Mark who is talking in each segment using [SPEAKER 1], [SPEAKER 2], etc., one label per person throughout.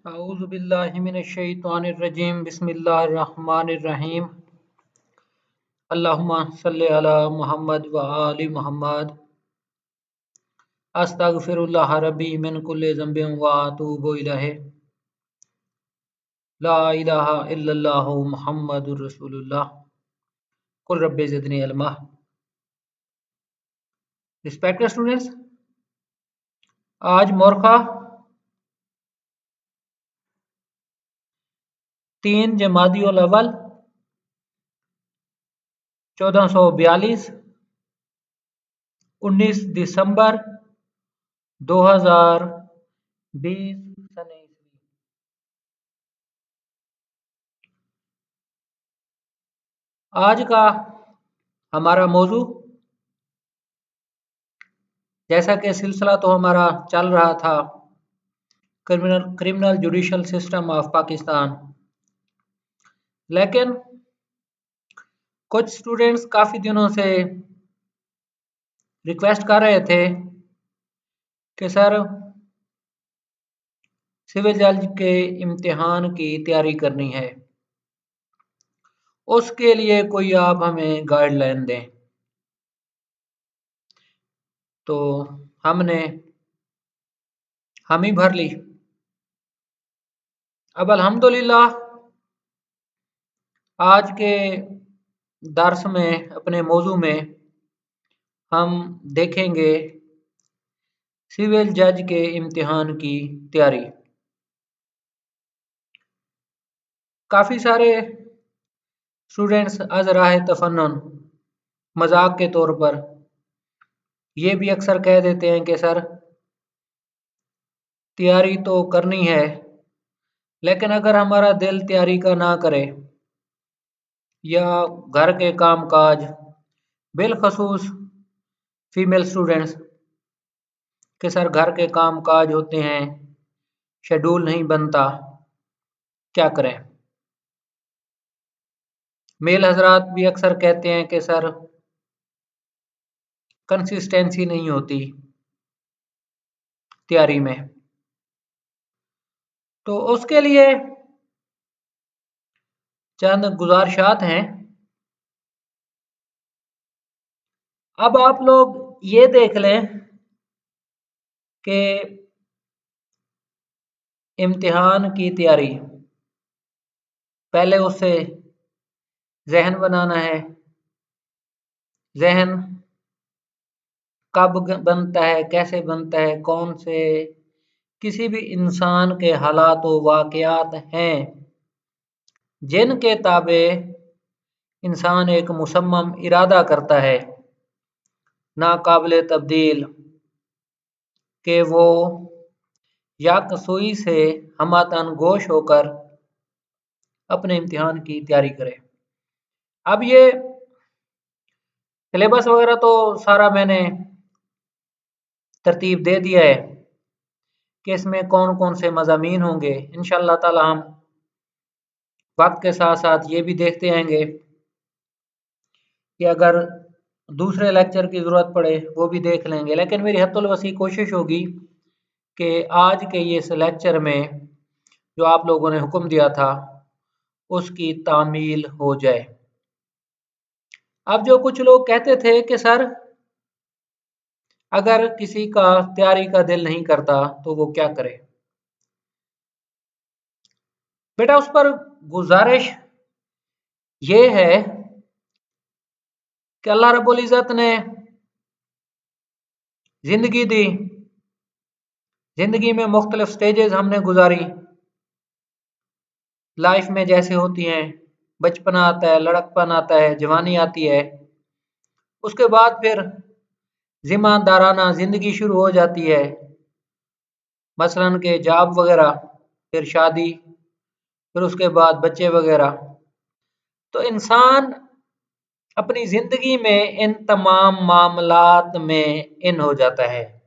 [SPEAKER 1] अऊज़ु बिल्लाहि मिनश शैतानिर रजीम बिस्मिल्लाहिर रहमानिर रहीम अल्लाहुम्मा सल्लि अला मुहम्मद व आलि मुहम्मद अस्तगफिरुल्लाह रब्बी मिन कुल्लि ज़ंबिन व अतूबु इलैहि ला इलाहा इल्लल्लाहु मुहम्मदुर रसूलुल्लाह कुल रब्बि ज़िदनी इल्मा। रिस्पेक्टेड स्टूडेंट्स, आज मोरखा 3 जमादिउल अव्वल 1442 19 दिसंबर 2020 सन ईस्वी। आज का हमारा मौजू, जैसा कि सिलसिला तो हमारा चल रहा था criminal judicial system of Pakistan, लेकिन कुछ स्टूडेंट्स काफ़ी दिनों से रिक्वेस्ट कर रहे थे कि सर सिविल जज के इम्तिहान की तैयारी करनी है, उसके लिए कोई आप हमें गाइडलाइन दें। तो हम ही भर ली। अब अल्हम्दुलिल्लाह आज के दर्स में, अपने मौजू में हम देखेंगे सिविल जज के इम्तिहान की तैयारी। काफ़ी सारे स्टूडेंट्स अज़राए तफन्नुन मजाक के तौर पर ये भी अक्सर कह देते हैं कि सर तैयारी तो करनी है, लेकिन अगर हमारा दिल तैयारी का ना करे या घर के काम काज, बिलखसूस फीमेल स्टूडेंट्स के सर घर के काम काज होते हैं, शेड्यूल नहीं बनता, क्या करें। मेल हजरात भी अक्सर कहते हैं कि सर कंसिस्टेंसी नहीं होती तैयारी में। तो उसके लिए चंद गुजारिशात हैं। अब आप लोग ये देख लें कि इम्तिहान की तैयारी, पहले उससे जहन बनाना है। जहन कब बनता है, कैसे बनता है, कौन से किसी भी इंसान के हालात व वाक़यात हैं जिनके ताबे इंसान एक मुसम्मम इरादा करता है, नाकाबिल तब्दील, कि वो यकसुई से हमतन गोश होकर अपने इम्तिहान की तैयारी करे। अब ये सिलेबस वगैरह तो सारा मैंने तरतीब दे दिया है कि इसमें कौन कौन से मज़ामीन होंगे। इंशाअल्लाह ताला हम वक्त के साथ साथ ये भी देखते आएंगे कि अगर दूसरे लेक्चर की ज़रूरत पड़े वो भी देख लेंगे, लेकिन मेरी हद्दुल वसी कोशिश होगी कि आज के ये इस लेक्चर में जो आप लोगों ने हुक्म दिया था उसकी तामील हो जाए। अब जो कुछ लोग कहते थे कि सर अगर किसी का तैयारी का दिल नहीं करता तो वो क्या करे, बेटा उस पर गुजारिश ये है कि अल्लाह रब्बुल इज़्ज़त ने ज़िंदगी दी, ज़िंदगी में मुख्तलिफ स्टेजेस हमने गुजारी। लाइफ में जैसे होती हैं, बचपना आता है, लड़कपन आता है, जवानी आती है, उसके बाद फिर जिम्मेदाराना ज़िंदगी शुरू हो जाती है, मसलन के जॉब वगैरह, फिर शादी, फिर उसके बाद बच्चे वगैरह। तो इंसान अपनी ज़िंदगी में इन तमाम मामलात में इन हो जाता है,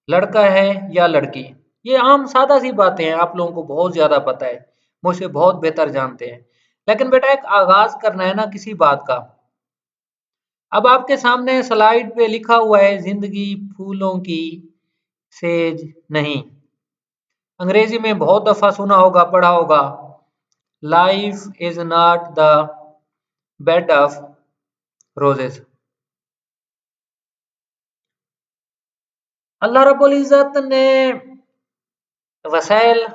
[SPEAKER 1] लड़का है या लड़की। ये आम सादा सी बातें हैं, आप लोगों को बहुत ज़्यादा पता है, मुझसे बहुत बेहतर जानते हैं। लेकिन बेटा एक आगाज़ करना है ना किसी बात का। अब आपके सामने स्लाइड पे लिखा हुआ है ज़िंदगी फूलों की सेज नहीं, अंग्रेजी में बहुत दफा सुना होगा, पढ़ा होगा, life is not the bed of roses. Allah रब्बुल इज्जत ने वसाइल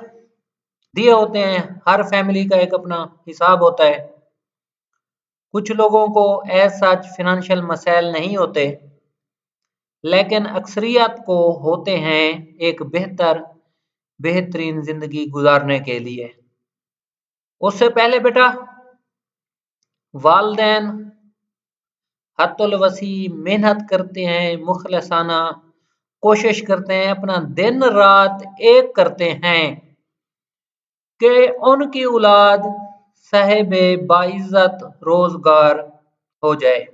[SPEAKER 1] दिए होते हैं, हर फैमिली का एक अपना हिसाब होता है। कुछ लोगों को एज सच फिनेंशियल मसाइल नहीं होते, लेकिन अक्सरियत को होते हैं एक बेहतरीन जिंदगी गुजारने के लिए। उससे पहले बेटा वालदैन हत्तुल वसी मेहनत करते हैं, मुखलसाना कोशिश करते हैं, अपना दिन रात एक करते हैं कि उनकी औलाद साहिब बाइज्जत रोजगार हो जाए।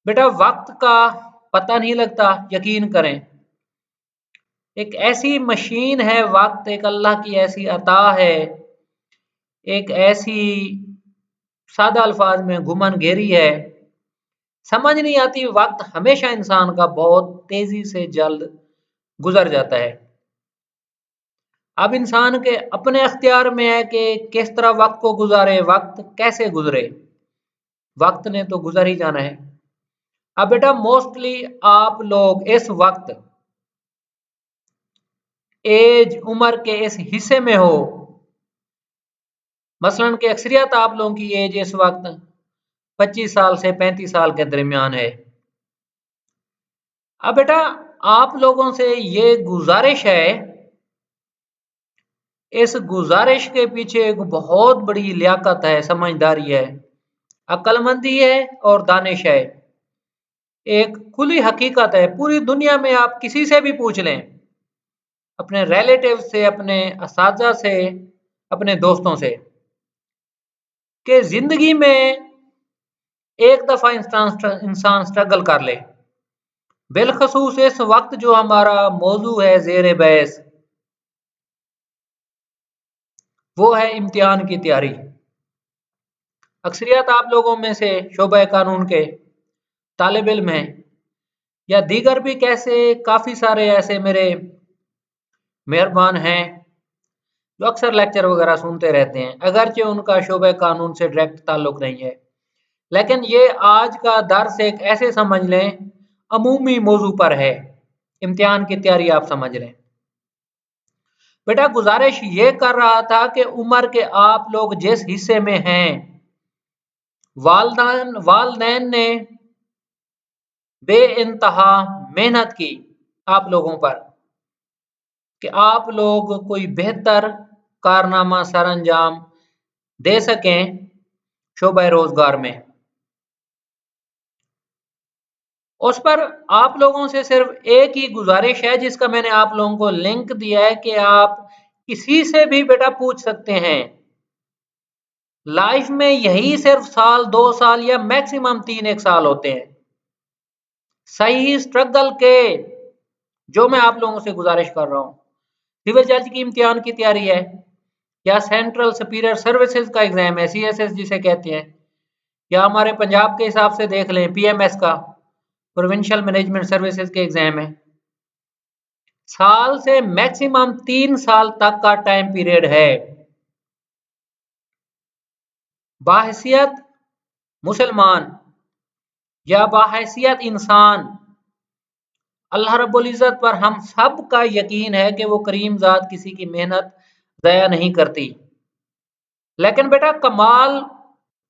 [SPEAKER 1] बेटा वक्त का पता नहीं लगता, यकीन करें। एक ऐसी मशीन है वक्त, एक अल्लाह की ऐसी अता है, एक ऐसी सादा अल्फाज में घुमन घेरी है, समझ नहीं आती। वक्त हमेशा इंसान का बहुत तेजी से जल्द गुजर जाता है। अब इंसान के अपने अख्तियार में है कि किस तरह वक्त को गुजारे, वक्त कैसे गुजरे। वक्त ने तो गुजर ही जाना है। अब बेटा मोस्टली आप लोग इस वक्त एज उम्र के इस हिस्से में हो, मसलन कि अक्सरियत आप लोगों की एज इस वक्त 25 साल से 35 साल के दरमियान है। अब बेटा आप लोगों से ये गुजारिश है, इस गुजारिश के पीछे एक बहुत बड़ी लियाकत है, समझदारी है, अक्लमंदी है और दानिश है। एक खुली हकीकत है, पूरी दुनिया में आप किसी से भी पूछ लें, अपने रिलेटिव से, अपने असातिज़ा से, अपने दोस्तों से, कि जिंदगी में एक दफा इंसान स्ट्रगल कर ले, बिलखसूस इस वक्त जो हमारा मौजू है ज़ेर बहस, वो है इम्तिहान की तैयारी। अक्सरियत आप लोगों में से शोबा कानून के तालिब इल्म हैं, या दीगर भी कैसे काफ़ी सारे ऐसे मेरे मेहरबान हैं जो अक्सर लेक्चर वगैरह सुनते रहते हैं, अगरचे उनका शोबा कानून से डायरेक्ट ताल्लुक नहीं है, लेकिन ये आज का दर्स एक ऐसे समझ लें अमूमी मौजू पर है, इम्तिहान की तैयारी आप समझ लें। बेटा गुजारिश ये कर रहा था कि उम्र के आप लोग जिस हिस्से में हैं, वालदैन ने बेइंतहा मेहनत की आप लोगों पर कि आप लोग कोई बेहतर कारनामा सरअंजाम दे सकें शोबा रोजगार में। उस पर आप लोगों से सिर्फ एक ही गुजारिश है, जिसका मैंने आप लोगों को लिंक दिया है, कि आप किसी से भी बेटा पूछ सकते हैं। लाइफ में यही सिर्फ साल 2 साल या मैक्सिमम 3 साल होते हैं सही स्ट्रगल के, जो मैं आप लोगों से गुजारिश कर रहा हूं। सिविल जज की इम्तिहान की तैयारी है, या सेंट्रल सुपीरियर सर्विसेज का एग्जाम है, CSS जिसे कहते हैं, या हमारे पंजाब के हिसाब से देख लें PMS का, प्रोविंशियल मैनेजमेंट सर्विसेज के एग्जाम है। साल से मैक्सिमम 3 साल तक का टाइम पीरियड है। बाहैसियत मुसलमान या बाहैसियत इंसान, अल्लाह रब्बुल इज़्ज़त पर हम सब का यकीन है कि वो करीम ज़ात किसी की मेहनत ज़ाया नहीं करती। लेकिन बेटा कमाल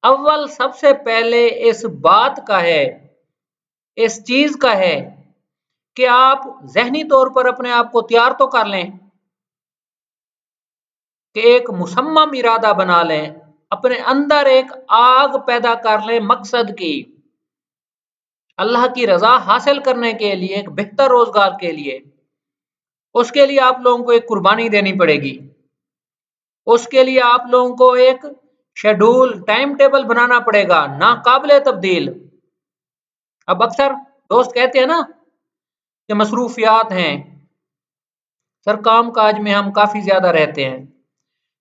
[SPEAKER 1] अव्वल सबसे पहले इस बात का है, इस चीज का है, कि आप ज़हनी तौर पर अपने आप को तैयार तो कर लें, कि एक मुसम्मम इरादा बना लें, अपने अंदर एक आग पैदा कर लें मकसद की, अल्लाह की रजा हासिल करने के लिए, एक बेहतर रोजगार के लिए। उसके लिए आप लोगों को एक कुर्बानी देनी पड़ेगी, उसके लिए आप लोगों को एक शेड्यूल टाइम टेबल बनाना पड़ेगा, नाकाबिले तब्दील। अब अक्सर दोस्त कहते हैं ना कि मसरूफियात हैं सर, काम काज में हम काफी ज्यादा रहते हैं।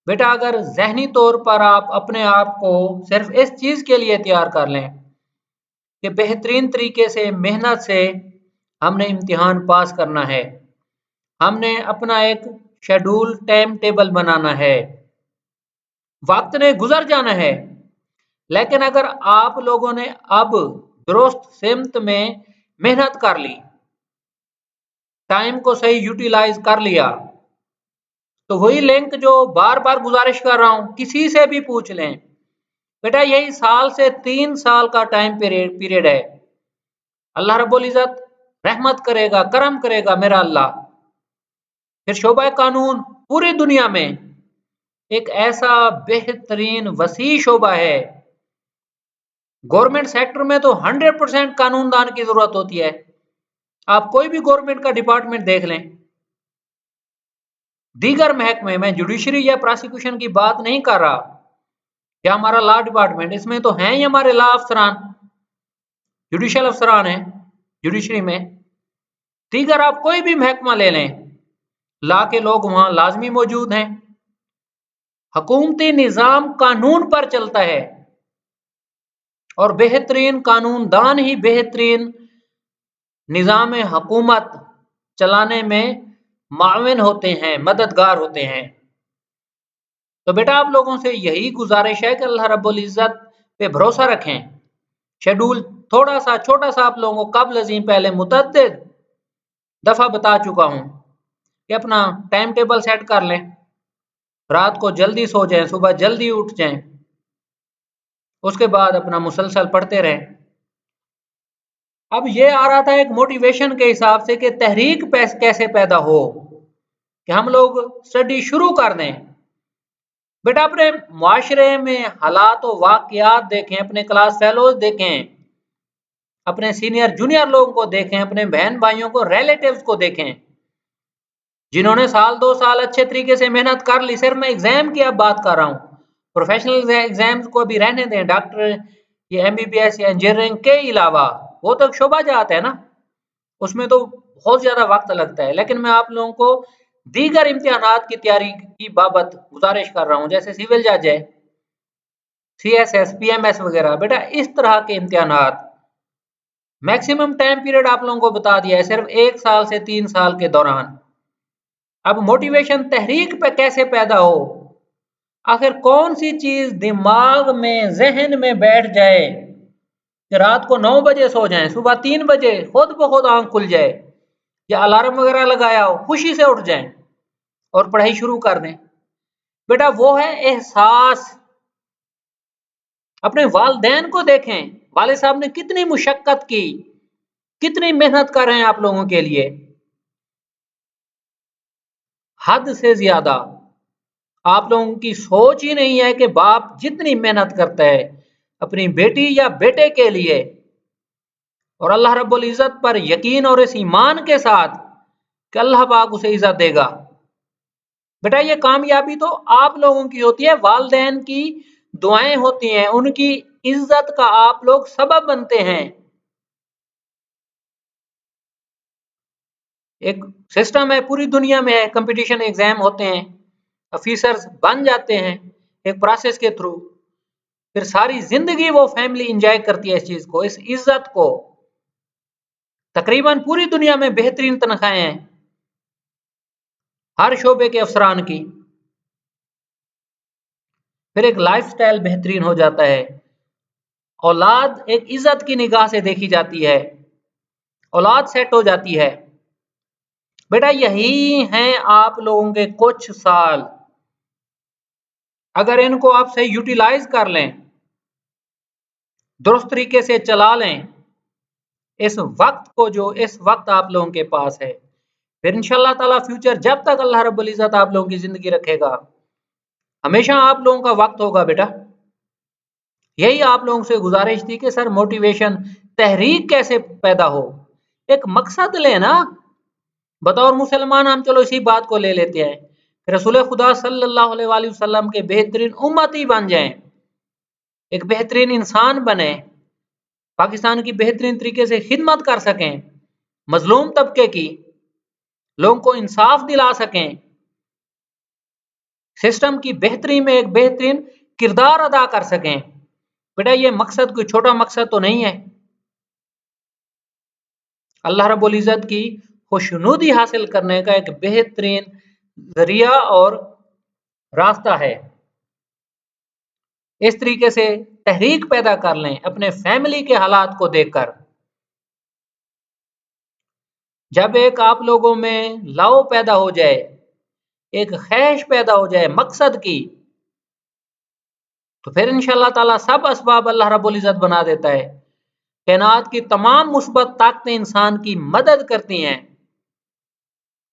[SPEAKER 1] बेटा अगर जहनी तौर पर आप अपने आप को सिर्फ इस चीज के लिए तैयार कर लें कि बेहतरीन तरीके से मेहनत से हमने इम्तिहान पास करना है, हमने अपना एक शेड्यूल टाइम टेबल बनाना है। वक्त ने गुजर जाना है, लेकिन अगर आप लोगों ने अब दुरुस्त सिमत में मेहनत कर ली, टाइम को सही यूटिलाइज कर लिया, तो वही लिंक जो बार बार गुजारिश कर रहा हूं, किसी से भी पूछ लें बेटा, यही साल से 3 साल का टाइम पीरियड है। अल्लाह रब्बुल इज्जत रहमत करेगा, करम करेगा मेरा अल्लाह। फिर शोबा कानून पूरी दुनिया में एक ऐसा बेहतरीन वसी शोबा है। गवर्नमेंट सेक्टर में तो 100% कानूनदान की जरूरत होती है। आप कोई भी गवर्नमेंट का डिपार्टमेंट देख लें, दीगर महकमे में जुडिशरी या प्रोसिक्यूशन की बात नहीं कर रहा, या हमारा लॉ डिपार्टमेंट, इसमें तो हैं ही हमारे लॉ अफसरान, जुडिशियल अफसरान हैं जुडिशरी में। दीगर आप कोई भी महकमा ले लें, लॉ के लोग वहां लाजमी मौजूद हैं। हुकूमती निजाम कानून पर चलता है और बेहतरीन कानूनदान ही बेहतरीन निजाम हुकूमत चलाने में माविन होते हैं, मददगार होते हैं। तो बेटा आप लोगों से यही गुजारिश है कि अल्लाह रब्बुल इज्जत पे भरोसा रखें। शेड्यूल थोड़ा सा छोटा सा आप लोगों को कब्ल अज़ीम पहले मुतअद्दिद दफा बता चुका हूं कि अपना टाइम टेबल सेट कर लें, रात को जल्दी सो जाएं, सुबह जल्दी उठ जाएं, उसके बाद अपना मुसलसल पढ़ते रहें। अब ये आ रहा था एक मोटिवेशन के हिसाब से कि तहरीक कैसे पैदा हो, कि हम लोग स्टडी शुरू कर दें। बेटा अपने मुआशरे में हालात और वाकयात देखें, अपने क्लास फेलोज देखें, अपने सीनियर जूनियर लोगों को देखें, अपने बहन भाइयों को, रिलेटिव्स को देखें जिन्होंने साल 2 साल अच्छे तरीके से मेहनत कर ली। सिर्फ मैं एग्जाम की अब बात कर रहा हूँ, प्रोफेशनल एग्जाम्स को भी रहने दें, डॉक्टर या एमबीबीएस या इंजीनियरिंग के अलावा वो तो शोभा जात है ना, उसमें तो बहुत ज्यादा वक्त लगता है। लेकिन मैं आप लोगों को दीगर इम्तिहानात की तैयारी की बाबत गुजारिश कर रहा हूँ, जैसे सिविल जज है, सीएसएस, पीएमएस वगैरह। बेटा इस तरह के इम्तिहानात मैक्सिमम टाइम पीरियड आप लोगों को बता दिया है, सिर्फ 1 साल से 3 साल के दौरान। अब मोटिवेशन तहरीक पे कैसे पैदा हो, आखिर कौन सी चीज दिमाग में, जहन में बैठ जाए कि रात को 9 बजे सो जाएं, सुबह 3 बजे खुद ब खुद आंख खुल जाए, या अलार्म वगैरह लगाया हो, खुशी से उठ जाएं और पढ़ाई शुरू कर दें। बेटा वो है एहसास। अपने वालिदैन को देखें, वालिद साहब ने कितनी मुशक्कत की, कितनी मेहनत कर रहे हैं आप लोगों के लिए, हद से ज्यादा। आप लोगों की सोच ही नहीं है कि बाप जितनी मेहनत करता है अपनी बेटी या बेटे के लिए, और अल्लाह रब्बुल इज्जत पर यकीन और इस ईमान के साथ कि अल्लाह पाक उसे इज्जत देगा। बेटा ये कामयाबी तो आप लोगों की होती है, वालिदैन की दुआएं होती हैं, उनकी इज्जत का आप लोग सबब बनते हैं। एक सिस्टम है पूरी दुनिया में, है कंपटीशन एग्जाम होते हैं, ऑफिसर्स बन जाते हैं एक प्रोसेस के थ्रू, फिर सारी जिंदगी वो फैमिली एंजॉय करती है इस चीज को, इस इज्जत को। तकरीबन पूरी दुनिया में बेहतरीन तनख्वाहें हैं हर शोबे के अफसरान की। फिर एक लाइफस्टाइल बेहतरीन हो जाता है, औलाद एक इज्जत की निगाह से देखी जाती है, औलाद सेट हो जाती है। बेटा यही हैं आप लोगों के कुछ साल, अगर इनको आप सही यूटिलाइज कर लें, दुरुस्त तरीके से चला लें इस वक्त को जो इस वक्त आप लोगों के पास है, फिर इंशाल्लाह ताला फ्यूचर जब तक अल्लाह रब्बुल इज्जत आप लोगों की जिंदगी रखेगा, हमेशा आप लोगों का वक्त होगा। बेटा यही आप लोगों से गुजारिश थी कि सर मोटिवेशन तहरीक कैसे पैदा हो, एक मकसद ले ना। बतौर मुसलमान हम चलो इसी बात को ले लेते हैं, रसूल खुदा सल्लल्लाहु अलैहि वसल्लम के बेहतरीन उम्मती बन जाएं, एक बेहतरीन इंसान बने, पाकिस्तान की बेहतरीन तरीके से खिदमत कर सकें, मजलूम तबके की, लोगों को इंसाफ दिला सकें, सिस्टम की बेहतरी में एक बेहतरीन किरदार अदा कर सकें। बेटा ये मकसद कोई छोटा मकसद तो नहीं है। अल्लाह रब्बुल इज्जत की खुशनुदी हासिल करने का एक बेहतरीन जरिया और रास्ता है। इस तरीके से तहरीक पैदा कर लें अपने फैमिली के हालात को देखकर। जब एक आप लोगों में लाव पैदा हो जाए, एक ख्वाहिश पैदा हो जाए मकसद की, तो फिर इंशाअल्लाह ताला सब असबाब अल्लाह रब्बुल इज़्ज़त बना देता है। कायनात की तमाम मुस्बत ताकतें इंसान की मदद करती हैं।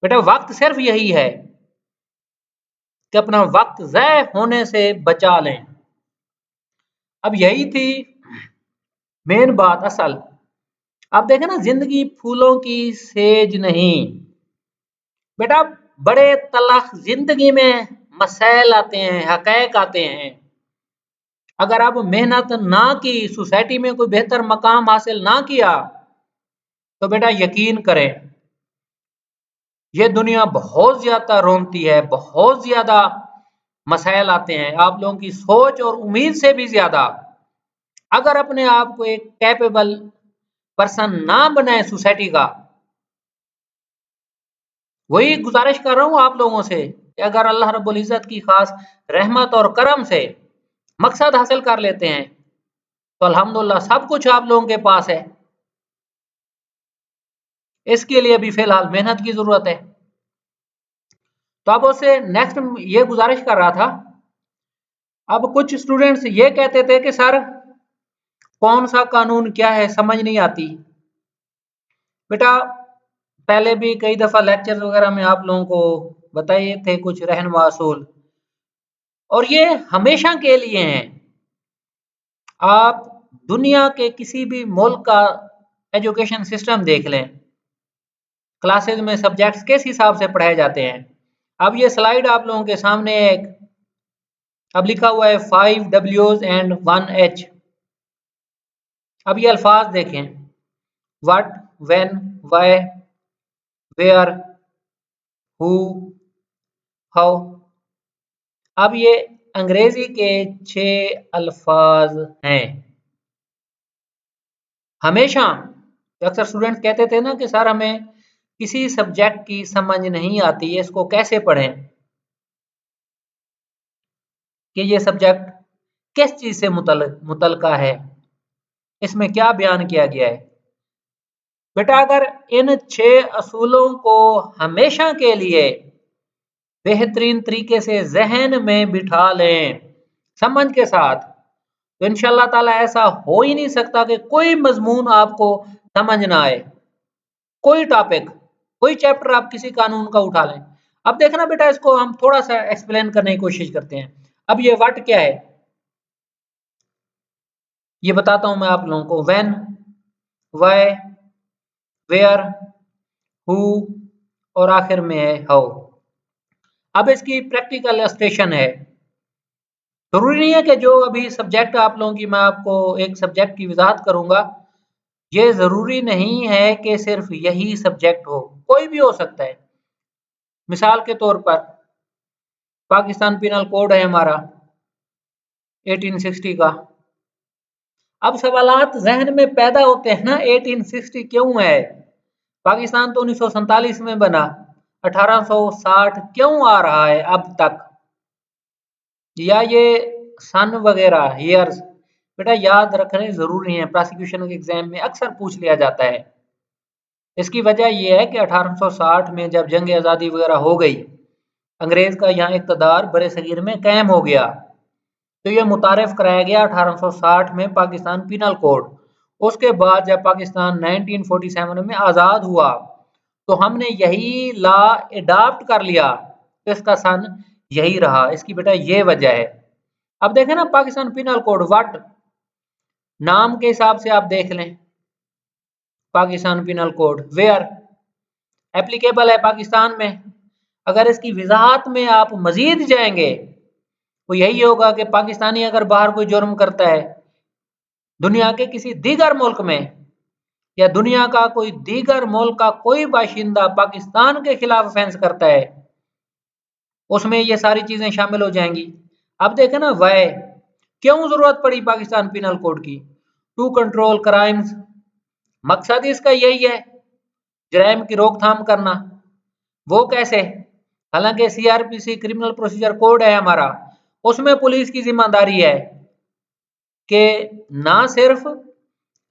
[SPEAKER 1] बेटा वक्त सिर्फ यही है कि अपना वक्त ज़ाय होने से बचा लें। अब यही थी मेन बात असल। आप देखें ना, जिंदगी फूलों की सेज नहीं बेटा, बड़े तलख जिंदगी में मसाइल आते हैं, हक़ाइक़ आते हैं। अगर आप मेहनत ना की, सोसाइटी में कोई बेहतर मकाम हासिल ना किया, तो बेटा यकीन करें ये दुनिया बहुत ज्यादा रोनती है, बहुत ज्यादा मसाइल आते हैं आप लोगों की सोच और उम्मीद से भी ज्यादा। अगर अपने आप को एक कैपेबल पर्सन ना बनाए सोसाइटी का, वही गुजारिश कर रहा हूं आप लोगों से कि अगर अल्लाह रब्बुल इज़्ज़त की खास रहमत और करम से मकसद हासिल कर लेते हैं, तो अल्हम्दुलिल्लाह सब कुछ आप लोगों के पास है। इसके लिए भी फिलहाल मेहनत की जरूरत है। तो अब उससे नेक्स्ट ये गुजारिश कर रहा था, अब कुछ स्टूडेंट्स ये कहते थे कि सर कौन सा कानून क्या है समझ नहीं आती। बेटा पहले भी कई दफा लेक्चर्स वगैरह में आप लोगों को बताए थे कुछ रहनुमा असूल, और ये हमेशा के लिए हैं। आप दुनिया के किसी भी मुल्क का एजुकेशन सिस्टम देख लें, क्लासेस में सब्जेक्ट्स किस हिसाब से पढ़ाए जाते हैं। अब ये स्लाइड आप लोगों के सामने एक अब लिखा हुआ है 5 W's एंड 1 H। अब ये अल्फाज देखें, what, when, why, where, who, how. अब ये अंग्रेजी के 6 अल्फाज हैं। हमेशा अक्सर स्टूडेंट्स कहते थे ना कि सर हमें किसी सब्जेक्ट की समझ नहीं आती है, इसको कैसे पढ़ें, कि ये सब्जेक्ट किस चीज से मुतलका है, इसमें क्या बयान किया गया है। बेटा अगर इन 6 असूलों को हमेशा के लिए बेहतरीन तरीके से जहन में बिठा लें समझ के साथ, तो इंशाअल्लाह ताला ऐसा हो ही नहीं सकता कि कोई मजमून आपको समझ ना आए। कोई टॉपिक, कोई चैप्टर आप किसी कानून का उठा लें। अब देखना बेटा, इसको हम थोड़ा सा एक्सप्लेन करने की कोशिश करते हैं। अब ये व्हाट क्या है ये बताता हूं मैं आप लोगों को। व्हेन, व्हाई, वेयर, हु और आखिर में है हाउ। अब इसकी प्रैक्टिकल इलस्ट्रेशन है। जरूरी नहीं है कि जो अभी सब्जेक्ट आप लोगों की मैं आपको एक सब्जेक्ट की वजाहत करूंगा, ये जरूरी नहीं है कि सिर्फ यही सब्जेक्ट हो, कोई भी हो सकता है। मिसाल के तौर पर पाकिस्तान पिनल कोड है हमारा 1860 का। अब सवालात जहन में पैदा होते हैं ना, 1860 क्यों है, पाकिस्तान तो 1947 में बना, 1860 क्यों आ रहा है अब तक, या ये सन वगैरह ईयर्स बेटा याद रखने जरूरी है। प्रोसिक्यूशन के एग्जाम में अक्सर पूछ लिया जाता है। इसकी वजह यह है कि 1860 में जब जंग आज़ादी वगैरह हो गई, अंग्रेज का यहाँ इक़्तिदार बड़े सगीर में कायम हो गया, तो ये मुतारिफ कराया गया 1860 में पाकिस्तान पिनल कोड। उसके बाद जब पाकिस्तान 1947 में आज़ाद हुआ, तो हमने यही लॉ अडॉप्ट कर लिया, तो इसका सन यही रहा। इसकी बेटा ये वजह है। अब देखें ना, पाकिस्तान पिनल कोड व्हाट नाम के हिसाब से आप देख लें, Pakistan penal code. Where applicable है पाकिस्तान में। अगर इसकी वजाहत में आप मजीद जाएंगे तो यही होगा कि पाकिस्तानी अगर बाहर कोई जुर्म करता है, दुनिया के किसी दीगर मुल्क में, या दुनिया का कोई दीगर मुल्क का कोई बाशिंदा पाकिस्तान के खिलाफ ऑफेंस करता है, उसमें ये सारी चीजें शामिल हो जाएंगी। अब देखें ना, वाई क्यों जरूरत पड़ी पाकिस्तान पिनल कोड की, टू कंट्रोल क्राइम्स। मकसद इसका यही है जराइम की रोकथाम करना, वो कैसे? हालांकि सीआरपीसी क्रिमिनल प्रोसीजर कोड है हमारा, उसमें पुलिस की जिम्मेदारी है कि ना सिर्फ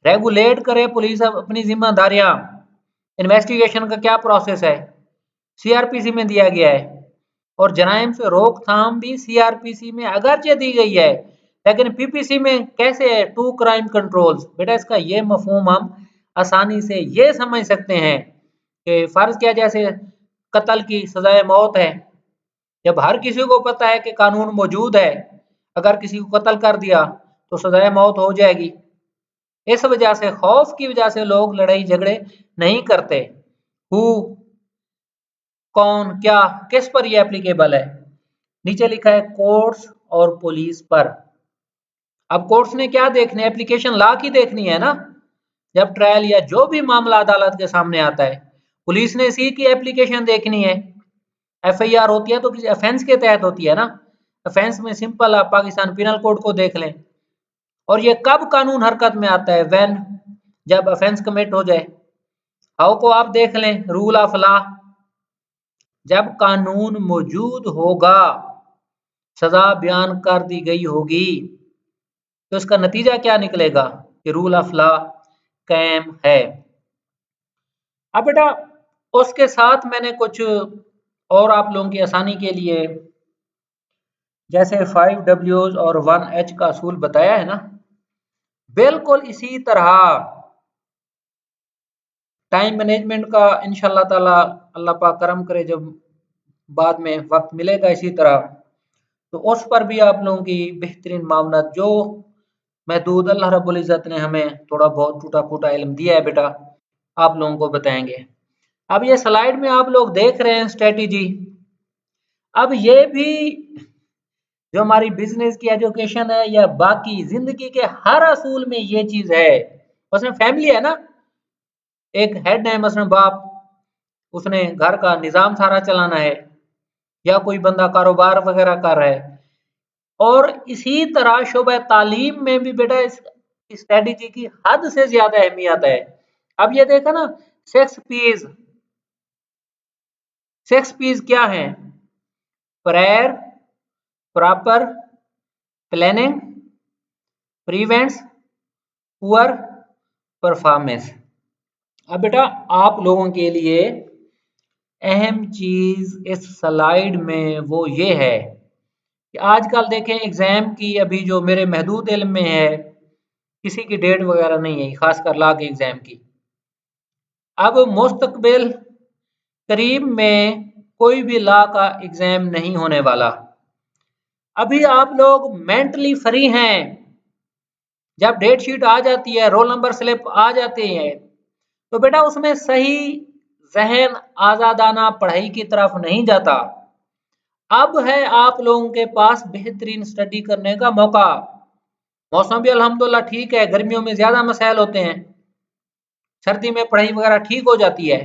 [SPEAKER 1] रेगुलेट करे पुलिस अपनी जिम्मेदारियां, इन्वेस्टिगेशन का क्या प्रोसेस है सीआरपीसी में दिया गया है, और जराइम से रोकथाम भी सीआरपीसी में अगरचे दी गई है, लेकिन पीपीसी में कैसे है? To crime controls. बेटा इसका ये मफहूम हम आसानी से ये समझ सकते हैं कि फर्ज किया जैसे कत्ल की सजाए मौत है, जब हर किसी को पता है कि कानून मौजूद है, अगर किसी को कत्ल कर दिया तो सजाए मौत हो जाएगी। इस वजह से, खौफ की वजह से लोग लड़ाई झगड़े नहीं करते। हु, कौन, क्या, किस पर यह एप्लीकेबल है? नीचे लिखा है कोर्ट्स और पुलिस पर। अब कोर्ट्स ने क्या देखना है? एप्लीकेशन लॉ की देखनी है ना, जब ट्रायल या जो भी मामला अदालत के सामने आता है। पुलिस ने इसी की एप्लीकेशन देखनी है। एफआईआर होती है तो किसी ऑफेंस के तहत होती है ना। ऑफेंस में सिंपल आप पाकिस्तान पिनल कोड को देख लें, और ये कब कानून हरकत में आता है? व्हेन, जब ऑफेंस कमिट हो जाए। हाउ को आप देख लें, रूल ऑफ लॉ, जब कानून मौजूद होगा, सजा बयान कर दी गई होगी, तो इसका नतीजा क्या निकलेगा कि रूल ऑफ लॉ कायम है। अब बेटा उसके साथ मैंने कुछ और आप लोगों की आसानी के लिए, जैसे 5 Ws और 1H का असूल बताया है ना, बिल्कुल इसी तरह टाइम मैनेजमेंट का इंशाल्लाह ताला अल्लाह पाक करम करे, जब बाद में वक्त मिलेगा इसी तरह, तो उस पर भी आप लोगों की बेहतरीन मामलात, जो महदूद अल्लाह रब्बुल इज़्ज़त ने हमें थोड़ा बहुत टूटा फूटा इल्म दिया है बेटा, आप लोगों को बताएंगे। अब ये स्लाइड में आप लोग देख रहे हैं स्ट्रेटेजी। अब ये भी जो हमारी बिजनेस की एजुकेशन है या बाकी जिंदगी के हर असूल में ये चीज है। उसमें फैमिली है ना, एक हेड है मसलन बाप, उसने घर का निजाम सारा चलाना है, या कोई बंदा कारोबार वगैरह कर रहा है। और इसी तरह शोबा तालीम में भी बेटा इस स्ट्रेटेजी की हद से ज्यादा अहमियत है। अब ये देखा ना, 6 P's। 6 P's क्या है? Prayer, proper, planning, prevents, poor, performance. अब बेटा आप लोगों के लिए अहम चीज इस स्लाइड में वो ये है कि आजकल देखें एग्जाम की, अभी जो मेरे महदूद इल्म में है, किसी की डेट वगैरह नहीं है, खासकर लॉ के एग्जाम की। अब मुस्तकबिल करीब में कोई भी लॉ का एग्जाम नहीं होने वाला। अभी आप लोग मेंटली फ्री हैं। जब डेट शीट आ जाती है, रोल नंबर स्लिप आ जाते हैं, तो बेटा उसमें सही जहन आजादाना पढ़ाई की तरफ नहीं जाता। अब है आप लोगों के पास बेहतरीन स्टडी करने का मौका। मौसम भी अल्हम्दुलिल्लाह ठीक है, गर्मियों में ज्यादा मसाइल होते हैं, सर्दी में पढ़ाई वगैरह ठीक हो जाती है।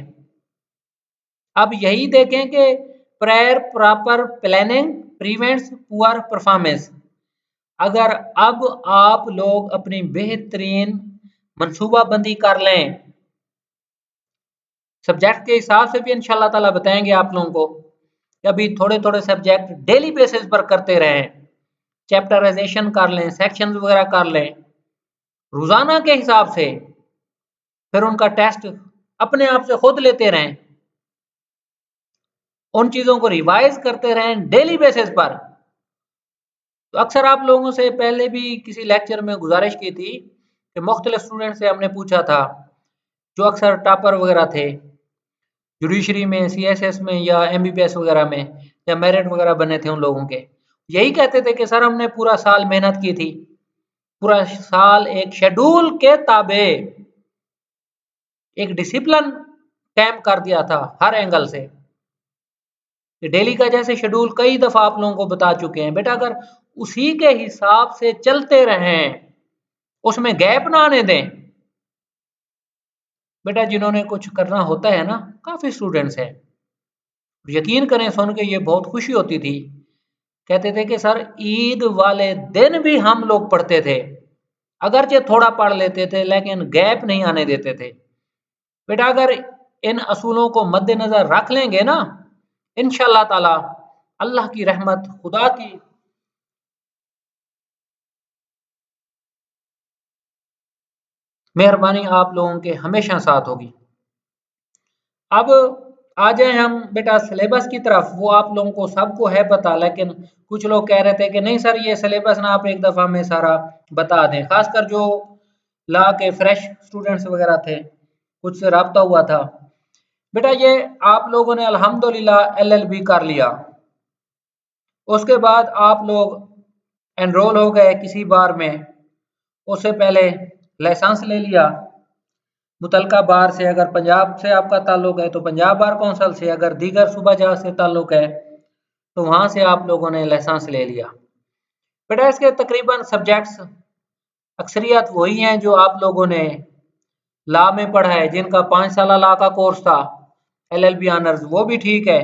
[SPEAKER 1] अब यही देखें कि prior proper planning prevents poor performance. अगर अब आप लोग अपनी बेहतरीन मनसूबाबंदी कर लें, सब्जेक्ट के हिसाब से भी इंशाल्लाह ताला बताएंगे आप लोगों को, अभी थोड़े थोड़े सब्जेक्ट डेली बेसिस पर करते रहें, चैप्टराइजेशन कर लें, सेक्शन वगैरह कर लें रोजाना के हिसाब से, फिर उनका टेस्ट अपने आप से खुद लेते रहें, उन चीजों को रिवाइज करते रहें डेली बेसिस पर। तो अक्सर आप लोगों से पहले भी किसी लेक्चर में गुजारिश की थी कि मुख्तलिफ स्टूडेंट से हमने पूछा था, जो अक्सर टॉपर वगैरह थे जुडिशरी में, सीएसएस में या एमबीबीएस वगैरह में, या मेरिट वगैरह बने थे, उन लोगों के यही कहते थे कि सर हमने पूरा साल मेहनत की थी, पूरा साल एक शेड्यूल के ताबे, एक डिसिप्लिन कैंप कर दिया था हर एंगल से। डेली का जैसे शेड्यूल कई दफा आप लोगों को बता चुके हैं बेटा, अगर उसी के हिसाब से चलते रहें, उसमें गैप ना आने दें। बेटा जिन्होंने कुछ करना होता है ना, काफी स्टूडेंट्स हैं, यकीन करें सुन के ये बहुत खुशी होती थी, कहते थे कि सर ईद वाले दिन भी हम लोग पढ़ते थे, अगरचे थोड़ा पढ़ लेते थे लेकिन गैप नहीं आने देते थे। बेटा अगर इन असूलों को मद्देनजर रख लेंगे ना, इंशाअल्लाह ताला अल्लाह की रहमत, खुदा की मेहरबानी आप लोगों के हमेशा साथ होगी। अब आ जाए हम बेटा सिलेबस की तरफ। वो आप लोगों को सबको है पता, लेकिन कुछ लोग कह रहे थे कि नहीं सर ये सिलेबस ना आप एक दफ़ा में सारा बता दें, खासकर जो ला के फ्रेश स्टूडेंट्स वगैरह थे, कुछ से रब्ता हुआ था। बेटा ये आप लोगों ने अल्हम्दुलिल्लाह एलएलबी कर लिया, उसके बाद आप लोग एनरोल हो गए किसी बार में, उससे पहले लाइसेंस ले लिया मुतलका बार से। अगर पंजाब से आपका ताल्लुक है तो पंजाब बार कौंसल से, अगर दीगर सूबा जहाज से ताल्लुक है तो वहां से आप लोगों ने लाइसेंस ले लिया। बेटा इसके तकरीबन सब्जेक्ट्स अक्सरियत वही हैं जो आप लोगों ने लॉ में पढ़ा है, जिनका 5 साल लॉ का कोर्स था एलएलबी ऑनर्स, वो भी ठीक है।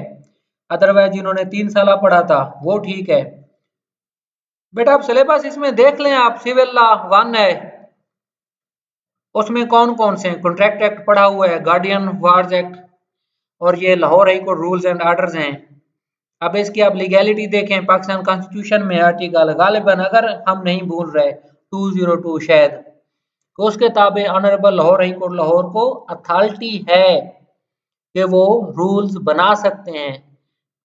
[SPEAKER 1] अदरवाइज जिन्होंने 3 साल पढ़ा था वो ठीक है। बेटा आप सिलेबस इसमें देख लें, आप सिविल लॉ 1 है, उसमें कौन कौन से कॉन्ट्रैक्ट एक्ट पढ़ा हुआ है, गार्डियन वार्स एक्ट, और ये Lahore high court rules and orders हैं। अब इसकी आप लीगैलिटी देखें, पाकिस्तान कॉन्स्टिट्यूशन में आर्टिकल गालिबन अगर हम नहीं भूल रहे 202 शायद, तो उसके ताबे honourable Lahore high court Lahore को अथॉरिटी है कि वो रूल्स बना सकते हैं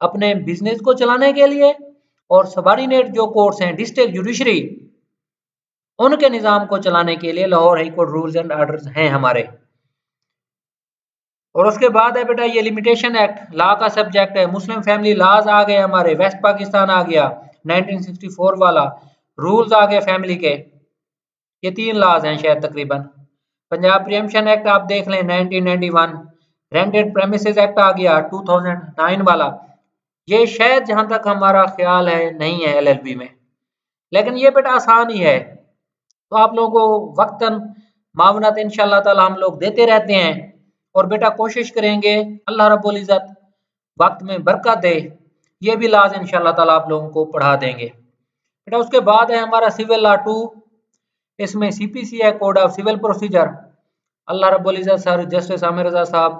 [SPEAKER 1] अपने बिजनेस को चलाने के लिए, और सबॉर्डिनेट जो कोर्ट्स हैं डिस्ट्रिक्ट जुडिशरी, उनके निज़ाम को चलाने के लिए Lahore high court rules and orders हैं हमारे। और उसके बाद है बेटा ये लिमिटेशन एक्ट लॉ का सब्जेक्ट है, मुस्लिम फैमिली लॉज आ गए हमारे, वेस्ट पाकिस्तान आ गया 1964 वाला, रूल्स आ गए फैमिली के, ये 3 लॉज हैं शायद तकरीबन। पंजाब प्रीएम्पशन एक्ट आप देख लें 1991, रेंटेड प्रेमिसेस एक्ट आ गया 2009 वाला, ये शायद जहां तक हमारा ख्याल है नहीं है एलएलबी में, लेकिन ये बेटा आसान ही है। तो आप लोगों को वक्तन मावनत इंशाल्लाह ताला हम लोग देते रहते हैं, और बेटा कोशिश करेंगे अल्लाह रब्बुल इज़्ज़त वक्त में बरकत दे, ये भी लाज इंशाल्लाह ताला आप लोगों को पढ़ा देंगे। बेटा उसके बाद है हमारा सिविल लॉ 2, इसमें सीपीसी है, कोड ऑफ सिविल प्रोसीजर। अल्लाह रब्बुल इज़्ज़त सर जस्टिस आमिर रज़ा साहब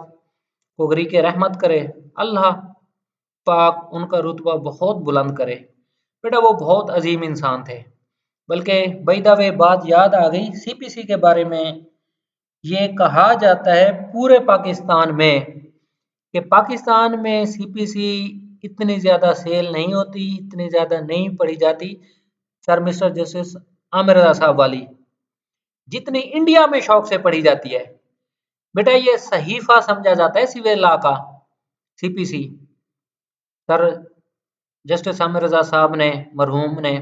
[SPEAKER 1] को गरी के रहमत करे, अल्लाह पाक उनका रुतबा बहुत बुलंद करे। बेटा वो बहुत अजीम इंसान थे। बल्कि बाय द वे बात याद आ गई सीपीसी के बारे में, ये कहा जाता है पूरे पाकिस्तान में कि पाकिस्तान में सीपीसी इतनी ज़्यादा सेल नहीं होती, इतनी ज़्यादा नहीं पढ़ी जाती सर मिस्टर जस्टिस आमिर रज़ा साहब वाली, जितनी इंडिया में शौक से पढ़ी जाती है। बेटा ये सहीफा समझा जाता है सिविल लॉ का सीपीसी, सर जस्टिस आमिर रज़ा साहब ने मरहूम ने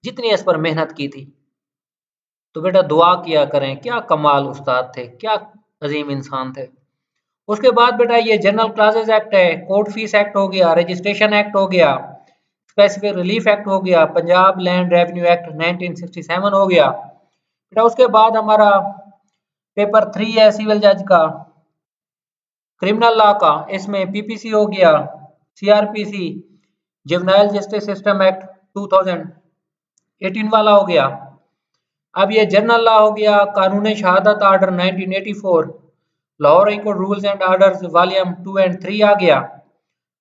[SPEAKER 1] जितनी इस पर मेहनत की थी। तो बेटा दुआ किया करें, क्या कमाल उस्ताद थे, क्या अजीम इंसान थे। उसके बाद बेटा ये जनरल क्लासेस एक्ट है, कोर्ट फीस एक्ट हो गया, रजिस्ट्रेशन एक्ट हो गया, स्पेसिफिक रिलीफ एक्ट हो गया, पंजाब लैंड रेवेन्यू एक्ट 1967 हो गया। बेटा उसके बाद हमारा पेपर 3 है सिविल जज का, क्रिमिनल लॉ का, इसमें पीपीसी हो गया, CrPC juvenile justice system act 2018 वाला हो गया। अब ये जनरल लॉ हो गया, कानून शहादत order 1984, Lahore high court rules and orders volume 2 and 3 आ गया,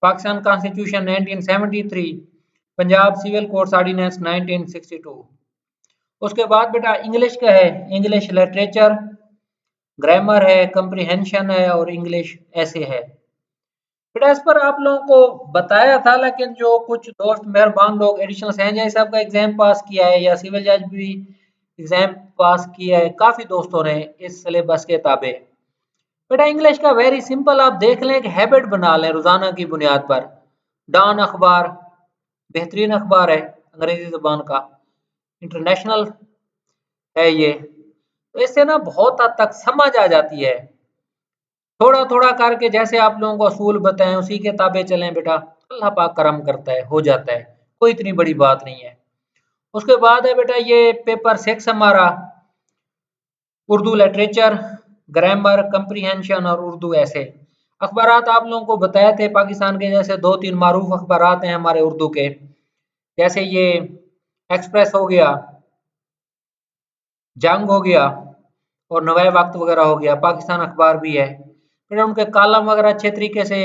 [SPEAKER 1] Pakistan constitution 1973, Punjab civil courts ordinance 1962। उसके बाद बेटा इंग्लिश का है, इंग्लिश लिटरेचर, ग्रामर है, कंप्रीहेंशन है, और इंग्लिश ऐसे है। बेटा इस पर आप लोगों को बताया था, लेकिन जो कुछ दोस्त मेहरबान लोग एडिशनल सहन जज साहब का एग्जाम पास किया है, या सिविल जज भी एग्जाम पास किया है, काफ़ी दोस्तों ने इस सिलेबस के ताबे। बेटा इंग्लिश का वेरी सिंपल आप देख लें, एक हैबिट बना लें रोज़ाना की बुनियाद पर। डॉन अखबार बेहतरीन अखबार है अंग्रेजी ज़बान का, इंटरनेशनल है ये, तो इससे ना बहुत हद तक समझ आ जाती है। थोड़ा थोड़ा करके जैसे आप लोगों को असूल बताएं उसी के ताबे चलें बेटा, अल्लाह पाक करम करता है, हो जाता है, कोई इतनी बड़ी बात नहीं है। उसके बाद है बेटा ये पेपर 6 हमारा, उर्दू लिटरेचर, ग्रामर, कंप्रीहेंशन और उर्दू ऐसे। अखबारात आप लोगों को बताए थे पाकिस्तान के जैसे 2-3 मारूफ अखबारात हैं हमारे उर्दू के, जैसे ये एक्सप्रेस हो गया, जंग हो गया, और नवाए वक्त वगैरह हो गया, पाकिस्तान अखबार भी है। फिर उनके कॉलम वगैरह अच्छे तरीके से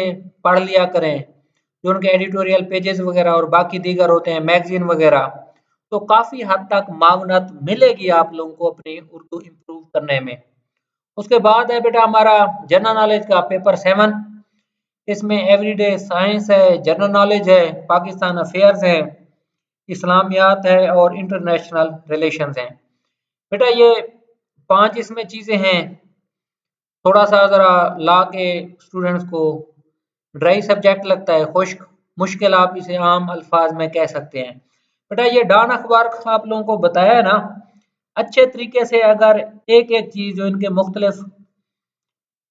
[SPEAKER 1] पढ़ लिया करें, जो उनके एडिटोरियल पेजेस वगैरह और बाकी दीगर होते हैं मैगजीन वगैरह। तो काफ़ी हद तक मावनत मिलेगी आप लोगों को अपनी उर्दू इम्प्रूव करने में। उसके बाद है बेटा हमारा जनरल नॉलेज का पेपर 7। इसमें एवरीडे साइंस है, जनरल नॉलेज है, पाकिस्तान अफेयर्स है, इस्लामियात है और इंटरनेशनल रिलेशंस हैं। बेटा ये 5 इसमें चीज़ें हैं। थोड़ा सा ज़रा ला के स्टूडेंट्स को ड्राई सब्जेक्ट लगता है, खुश्क, मुश्किल आप इसे आम अल्फाज में कह सकते हैं। बेटा ये डॉन अखबार का आप लोगों को बताया है ना, अच्छे तरीके से अगर एक एक चीज़ जो इनके मुख्तलिफ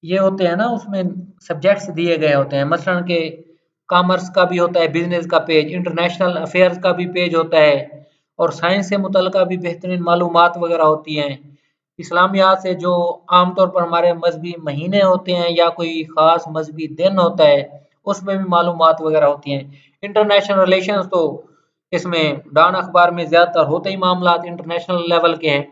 [SPEAKER 1] ये होते हैं ना, उसमें सब्जेक्ट्स दिए गए होते हैं, मसलन के कॉमर्स का भी होता है, बिजनेस का पेज, इंटरनेशनल अफेयर्स का भी पेज होता है और साइंस से मुतल्लिका भी बेहतरीन मालूमात वगैरह होती हैं। इस्लामियात से जो आमतौर पर हमारे मजहबी महीने होते हैं या कोई ख़ास मजहबी दिन होता है, उसमें भी मालूमात वगैरह होती हैं। इंटरनेशनल रिलेशंस तो इसमें डॉन अखबार में ज़्यादातर होते ही मामलात इंटरनेशनल लेवल के हैं।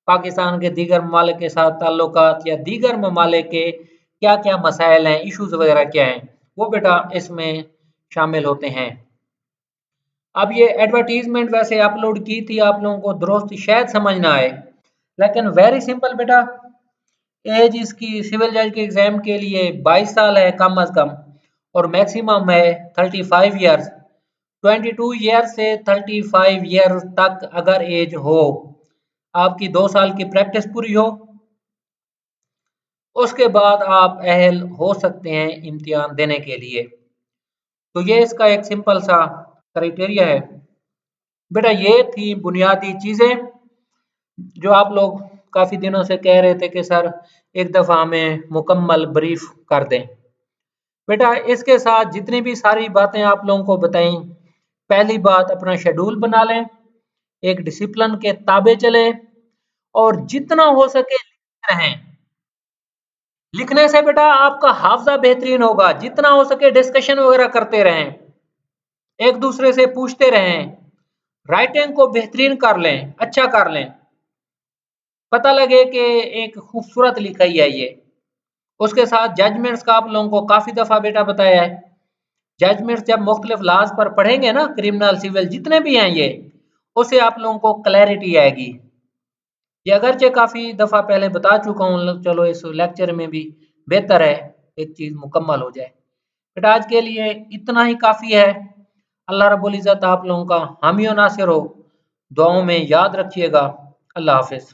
[SPEAKER 1] पाकिस्तान के दीगर ममालिक के साथ ताल्लुकात या दीगर ममालिक के क्या क्या मसाइल हैं, इश्यूज वगैरह क्या हैं, वो बेटा इसमें शामिल होते हैं। अब ये एडवर्टीजमेंट वैसे अपलोड की थी आप लोगों को दुरुस्त शायद समझ ना आए, लेकिन वेरी सिंपल बेटा, एज इसकी सिविल जज के एग्जाम के लिए 22 साल है कम अज कम और मैक्सिमम है 35 ईयर्स। 22 ईयर से 35 ईयर तक अगर एज हो, आपकी 2 साल की प्रैक्टिस पूरी हो, उसके बाद आप अहल हो सकते हैं इम्तिहान देने के लिए। तो ये इसका एक सिंपल सा क्राइटेरिया है। बेटा ये थी बुनियादी चीज़ें जो आप लोग काफ़ी दिनों से कह रहे थे कि सर एक दफ़ा हमें मुकम्मल ब्रीफ कर दें। बेटा इसके साथ जितनी भी सारी बातें आप लोगों को बताई, पहली बात अपना शेड्यूल बना लें, एक डिसिप्लिन के ताबे चले और जितना हो सके लिखते रहें। लिखने से बेटा आपका हाफजा बेहतरीन होगा, जितना हो सके डिस्कशन वगैरह करते रहें, एक दूसरे से पूछते रहें, राइटिंग को बेहतरीन कर लें, अच्छा कर लें, पता लगे कि एक खूबसूरत लिखा ही है ये। उसके साथ जजमेंट्स का आप लोगों को काफ़ी दफ़ा बेटा बताया है। जजमेंट्स जब मुख्तलिफ लॉज पर पढ़ेंगे ना, क्रिमिनल सिविल जितने भी हैं ये, उससे आप लोगों को क्लैरिटी आएगी। ये अगरचे काफ़ी दफ़ा पहले बता चुका हूँ, चलो इस लेक्चर में भी बेहतर है एक चीज़ मुकम्मल हो जाए। बट आज के लिए इतना ही काफ़ी है। अल्लाह रब्बुल इज़्ज़त आप लोगों का हामी और नासिर हो। दुआओं में याद रखिएगा। अल्लाह हाफिज़।